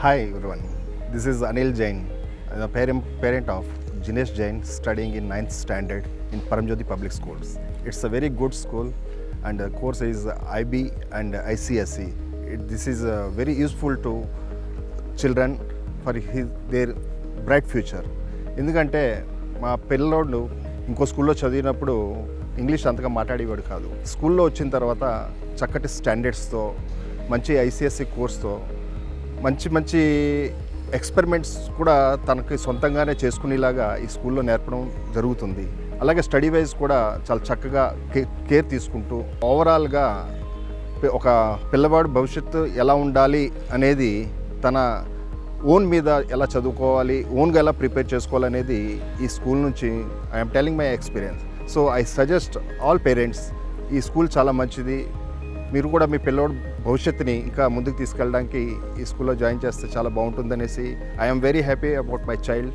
Hi everyone, this is Anil Jain, the parent of Jinesh Jain studying in 9th standard in Paramjyoti Public Schools. It's a very good school and the course is IB and ICSE. This is very useful to children for their bright future. ఎందుకంటే మా పిల్లోడు ఇంకో స్కూల్లో చదివినప్పుడు English అంతగా మాట్లాడేవాడు కాదు. స్కూల్లో వచ్చిన తర్వాత చక్కటి స్టాండర్డ్స్తో మంచి ఐసిఎస్సి కోర్స్తో మంచి ఎక్స్పెరిమెంట్స్ కూడా తనకి సొంతంగానే చేసుకునేలాగా ఈ స్కూల్లో నేర్పడం జరుగుతుంది. అలాగే స్టడీ వైజ్ కూడా చాలా చక్కగా కేర్ తీసుకుంటూ ఓవరాల్గా ఒక పిల్లవాడు భవిష్యత్తు ఎలా ఉండాలి అనేది తన ఓన్ మీద ఎలా చదువుకోవాలి, ఓన్గా ఎలా ప్రిపేర్ చేసుకోవాలనేది ఈ స్కూల్ నుంచి I'm telling my experience. So I suggest all parents, ఈ స్కూల్ చాలా మంచిది. మీరు కూడా మీ పిల్లోడు భవిష్యత్తుని ఇంకా ముందుకు తీసుకెళ్ళడానికి ఈ స్కూల్లో జాయిన్ చేస్తే చాలా బాగుంటుందనేసి I'm very happy about my child.